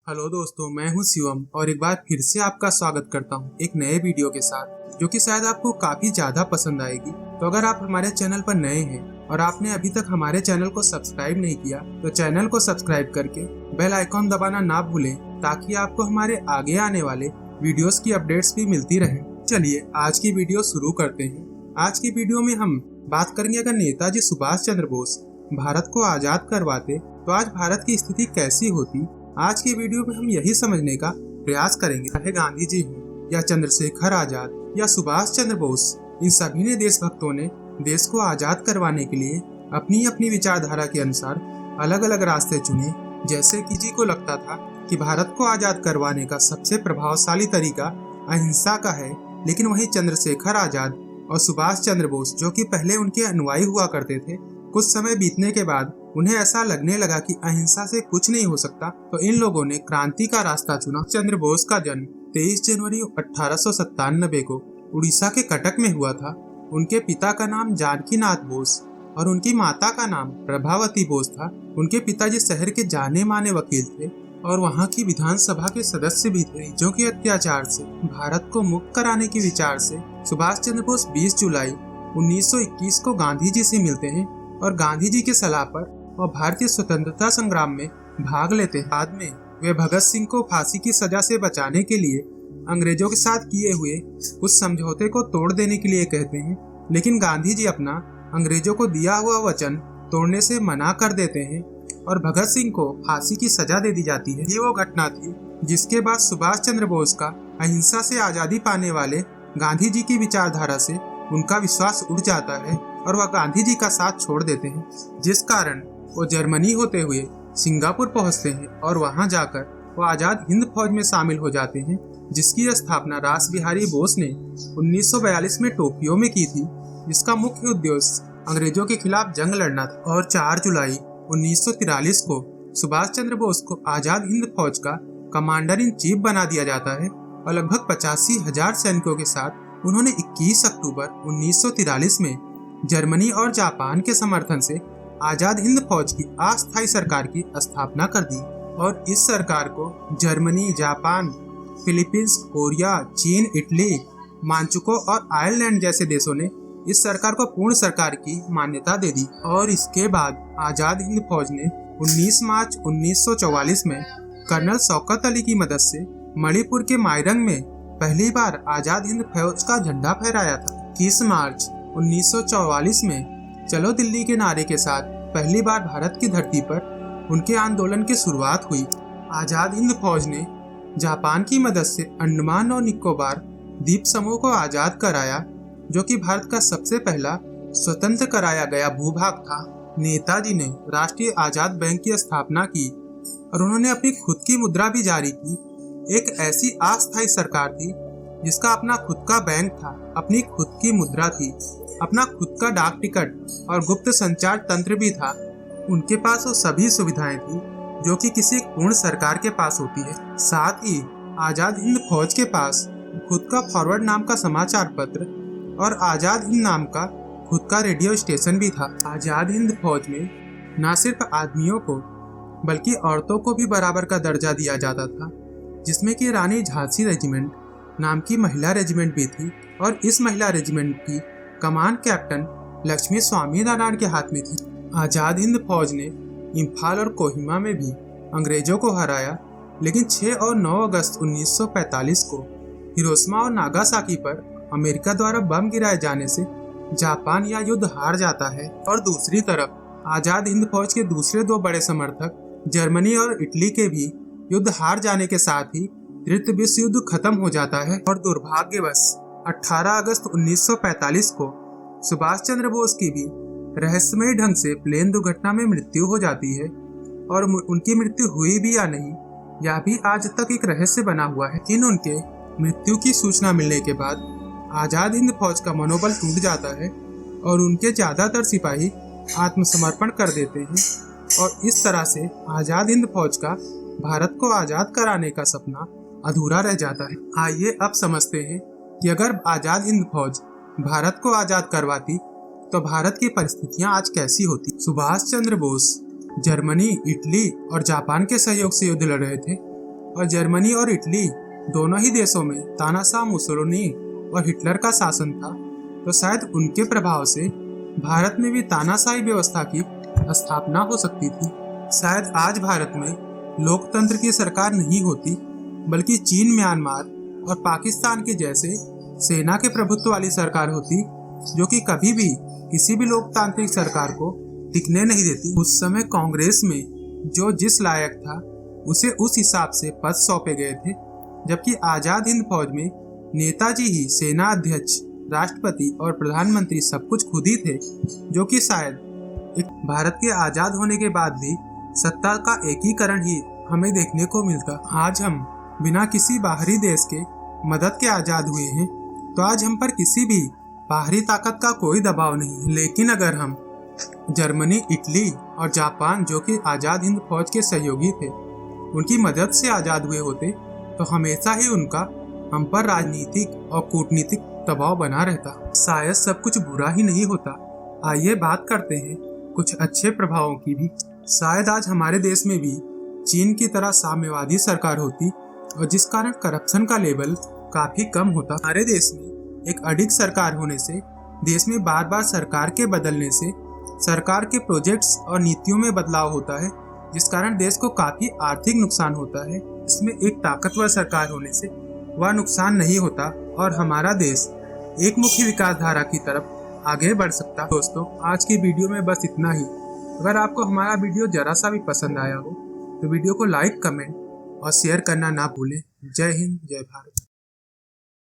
Hello दोस्तों, मैं हूं शिवम और एक बार फिर से आपका स्वागत करता हूं एक नए वीडियो के साथ, जो कि शायद आपको काफी ज्यादा पसंद आएगी। तो अगर आप हमारे चैनल पर नए हैं और आपने अभी तक हमारे चैनल को सब्सक्राइब नहीं किया तो चैनल को सब्सक्राइब करके बेल आइकॉन दबाना ना भूलें, ताकि आपको हमारे आगे आने वाले वीडियोस की अपडेट्स भी मिलती रहे। चलिए आज की वीडियो शुरू करते हैं। आज की वीडियो में हम बात करेंगे, अगर नेताजी सुभाष चंद्र बोस भारत को आजाद करवाते तो आज भारत की स्थिति कैसी होती। आज की वीडियो में हम यही समझने का प्रयास करेंगे, चाहे गांधी जी हो या चंद्रशेखर आजाद या सुभाष चंद्र बोस, इन सभी ने देशभक्तों ने देश को आजाद करवाने के लिए अपनी अपनी विचारधारा के अनुसार अलग अलग रास्ते चुने। जैसे कि जी को लगता था कि भारत को आजाद करवाने का सबसे प्रभावशाली तरीका अहिंसा का है, लेकिन वहीं चंद्रशेखर आजाद और सुभाष चंद्र बोस, जो कि पहले उनके अनुयायी हुआ करते थे, कुछ समय बीतने के बाद उन्हें ऐसा लगने लगा कि अहिंसा से कुछ नहीं हो सकता, तो इन लोगों ने क्रांति का रास्ता चुना। चंद्र बोस का जन्म 23 जनवरी 1897 को उड़ीसा के कटक में हुआ था। उनके पिता का नाम जानकी नाथ बोस और उनकी माता का नाम प्रभावती बोस था। उनके पिताजी शहर के जाने माने वकील थे और वहाँ की विधानसभा के सदस्य भी थे। जो कि अत्याचार से भारत को मुक्त कराने के विचार से सुभाष चंद्र बोस 20 जुलाई 1921 को गांधी जी से मिलते हैं और गांधी जी की सलाह पर वह भारतीय स्वतंत्रता संग्राम में भाग लेते हैं। बाद में वे भगत सिंह को फांसी की सजा से बचाने के लिए अंग्रेजों के साथ किए हुए उस समझौते को तोड़ देने के लिए कहते हैं, लेकिन गांधी जी अपना अंग्रेजों को दिया हुआ वचन तोड़ने से मना कर देते हैं और भगत सिंह को फांसी की सजा दे दी जाती है। ये वो घटना थी जिसके बाद सुभाष चंद्र बोस का अहिंसा से आजादी पाने वाले गांधी जी की विचारधारा से उनका विश्वास उठ जाता है और वह गांधी जी का साथ छोड़ देते हैं, जिस कारण वो जर्मनी होते हुए सिंगापुर पहुंचते हैं और वहां जाकर वो आजाद हिंद फौज में शामिल हो जाते हैं, जिसकी स्थापना रास बिहारी बोस ने 1942 में टोक्यो में की थी। जिसका मुख्य उद्देश्य अंग्रेजों के खिलाफ जंग लड़ना था। और 4 जुलाई 1943 को सुभाष चंद्र बोस को आजाद हिंद फौज का कमांडर इन चीफ बना दिया जाता है और लगभग 85,000 सैनिकों के साथ उन्होंने 21 अक्टूबर 1943 में जर्मनी और जापान के समर्थन से आजाद हिंद फौज की अस्थायी सरकार की स्थापना कर दी। और इस सरकार को जर्मनी, जापान, फिलीपींस, कोरिया, चीन, इटली, मांचुको और आयरलैंड जैसे देशों ने इस सरकार को पूर्ण सरकार की मान्यता दे दी। और इसके बाद आजाद हिंद फौज ने 19 मार्च 1944 में कर्नल शौकत अली की मदद से मणिपुर के माइरंग में पहली बार आजाद हिंद फौज का झंडा फहराया था। 21 मार्च 1944 में चलो दिल्ली के नारे के साथ पहली बार भारत की धरती पर उनके आंदोलन की शुरुआत हुई। आजाद हिंद फौज ने जापान की मदद से अंडमान और निकोबार द्वीप समूह को आजाद कराया, जो कि भारत का सबसे पहला स्वतंत्र कराया गया भूभाग था। नेताजी ने राष्ट्रीय आजाद बैंक की स्थापना की और उन्होंने अपनी खुद की मुद्रा भी जारी की। एक ऐसी अस्थायी सरकार थी जिसका अपना खुद का बैंक था, अपनी खुद की मुद्रा थी, अपना खुद का डाक टिकट और गुप्त संचार तंत्र भी था। उनके पास वो सभी सुविधाएं थी जो कि किसी पूर्ण सरकार के पास होती है। साथ ही आजाद हिंद फौज के पास खुद का फॉरवर्ड नाम का समाचार पत्र और आजाद हिंद नाम का खुद का रेडियो स्टेशन भी था। आजाद हिंद फौज में न सिर्फ आदमियों को बल्कि औरतों को भी बराबर का दर्जा दिया जाता था, जिसमें कि रानी झांसी रेजिमेंट नाम की महिला रेजिमेंट भी थी और इस महिला रेजिमेंट की कमान कैप्टन लक्ष्मी स्वामी नारायण के हाथ में थी। आजाद हिंद फौज ने इम्फाल और कोहिमा में भी अंग्रेजों को हराया, लेकिन 6 और 9 अगस्त 1945 को हिरोशिमा और नागासाकी पर अमेरिका द्वारा बम गिराए जाने से जापान यह युद्ध हार जाता है। और दूसरी तरफ आजाद हिंद फौज के दूसरे 2 बड़े समर्थक जर्मनी और इटली के भी युद्ध हार जाने के साथ ही तृतीय विश्व युद्ध खत्म हो जाता है। और दुर्भाग्यवश 18 अगस्त 1945 को सुभाष चंद्र बोस की भी रहस्यमय ढंग से प्लेन दुर्घटना में मृत्यु हो जाती है। और उनकी मृत्यु हुई भी या नहीं, यह भी आज तक एक रहस्य बना हुआ है। इन उनके मृत्यु की सूचना मिलने के बाद आजाद हिंद फौज का मनोबल टूट जाता है और उनके ज्यादातर सिपाही आत्मसमर्पण कर देते हैं और इस तरह से आजाद हिंद फौज का भारत को आजाद कराने का सपना अधूरा रह जाता है। आइए अब समझते हैं कि अगर आजाद हिंद फौज भारत को आजाद करवाती तो भारत की परिस्थितियां आज कैसी होती। सुभाष चंद्र बोस जर्मनी, इटली और जापान के सहयोग से युद्ध लड़ रहे थे और जर्मनी और इटली दोनों ही देशों में तानाशाह मुसोलिनी और हिटलर का शासन था, तो शायद उनके प्रभाव से भारत में भी तानाशाही व्यवस्था की स्थापना हो सकती थी। शायद आज भारत में लोकतंत्र की सरकार नहीं होती, बल्कि चीन, म्यांमार और पाकिस्तान के जैसे सेना के प्रभुत्व वाली सरकार होती, जो कि कभी भी किसी भी लोकतांत्रिक सरकार को टिकने नहीं देती। उस समय कांग्रेस में जो जिस लायक था उसे उस हिसाब से पद सौंपे गए थे, जबकि आजाद हिंद फौज में नेताजी ही सेना अध्यक्ष, राष्ट्रपति और प्रधानमंत्री सब कुछ खुद ही थे, जो कि शायद भारत के आजाद होने के बाद भी सत्ता का एकीकरण ही हमें देखने को मिलता। आज हम बिना किसी बाहरी देश के मदद के आजाद हुए हैं, तो आज हम पर किसी भी बाहरी ताकत का कोई दबाव नहीं है। लेकिन अगर हम जर्मनी, इटली और जापान, जो कि आजाद हिंद फौज के सहयोगी थे, उनकी मदद से आजाद हुए होते, तो हमेशा ही उनका हम पर राजनीतिक और कूटनीतिक दबाव बना रहता। शायद सब कुछ बुरा ही नहीं होता। आइए बात करते हैं कुछ अच्छे प्रभावों की भी। शायद आज हमारे देश में भी चीन की तरह साम्यवादी सरकार होती, और जिस कारण करप्शन का लेवल काफी कम होता। हमारे देश में एक अडिग सरकार होने से, देश में बार बार सरकार के बदलने से सरकार के प्रोजेक्ट्स और नीतियों में बदलाव होता है, जिस कारण देश को काफी आर्थिक नुकसान होता है। इसमें एक ताकतवर सरकार होने से वह नुकसान नहीं होता और हमारा देश एक मुखी विकास धारा की तरफ आगे बढ़ सकता। दोस्तों, आज की वीडियो में बस इतना ही। अगर आपको हमारा वीडियो जरा सा भी पसंद आया हो तो वीडियो को लाइक, कमेंट और शेयर करना ना भूलें। जय हिंद, जय भारत।